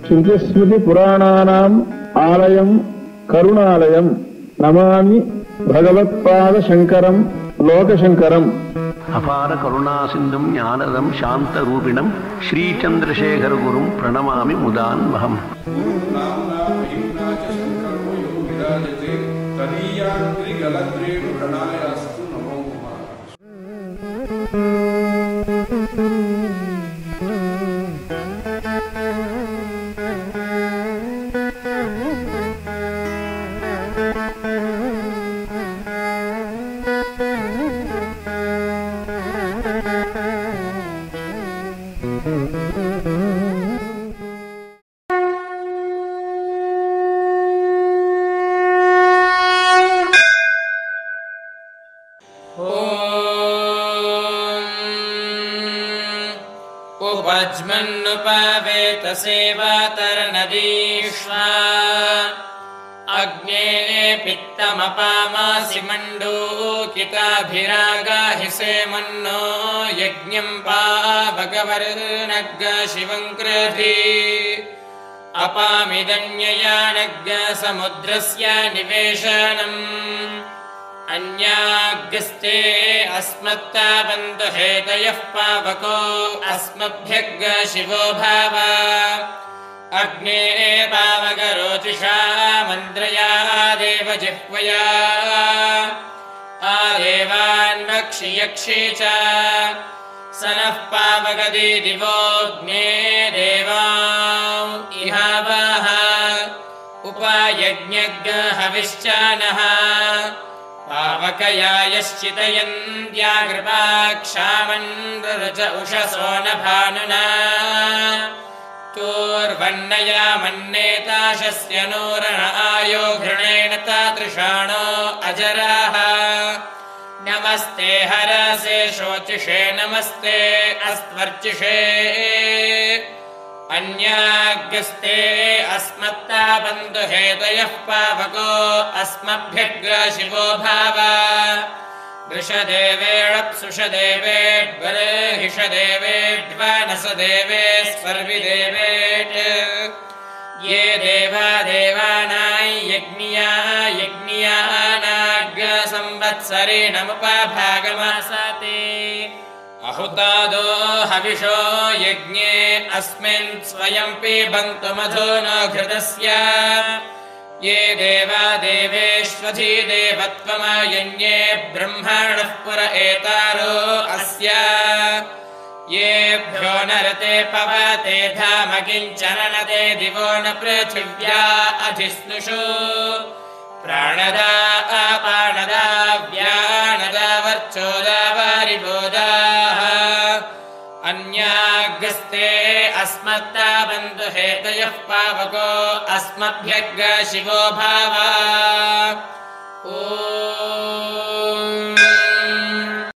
श्रुतिस्मृति पुराणानाम् आलयम् करुणालयम् नमामि भगवत्पाद शंकरम् लोकशंकरम्। अपार करुणा सिंधुं ज्ञानदं शांतरूपिणं श्रीचंद्रशेखर गुरुं प्रणमामि मुदान्वहम्। उपज्मन्नुपवेत सेवातरनदीष्वा अग्ने पित्तमपामासि मण्डूकिताभिरागाहि सेमन्नो यज्ञं पावगवर्नग् शिवं कृधि अपामिदन्यया नग् समुद्रस्य निवेशनम् अन्याग्स्ते अस्मत्तावन्तु हेतयः पावको अस्मभ्यग् शिवो भाव अग्ने पावगरोचिषा मन्त्रया देव जिह्वया आदेवान्वक्षि यक्षि च स नः पावगदी दिवोऽग्ने देवां इहावः उपयज्ञग् हविश्च नः पावकया यश्चितयन्त्याकृपाक्षामन्रुच उषसो न भानुना तूर्वन्नया मन्नेताशस्य नूरण आयो घृणेन तादृशाणो अजराः नमस्ते हरसे शोचिषे नमस्ते अस्त्वर्चिषे अन्याग्स्ते अस्मत्तावन्तु हेतयः पावको अस्मभ्यग् शिवो भाव वृषदेवेड्वरेहिषदेवेड्वानसदेवे स्वर्विदेवेट् ये देवा देवानां यज्ञियानाग् संवत्सरेणमुपभागमासाते अहुतादो हविषो यज्ञे अस्मिन् स्वयं पिबन्तु मधो न घृतस्य ये देवा देवेष्वधि देवत्वमायन्ये ब्रह्मणः पुर एतारो अस्य येभ्यो नरते पवते धाम किञ्चन न ते दिवो न पृथिव्या अधिस्नुषु प्राणदा अपाणदा व्यानदा वर्चोदा वारिबोधाः अन्याग्स्ते अस्मत्तावन्तु हेतयः पावको अस्मभ्यग् शिवो भाव।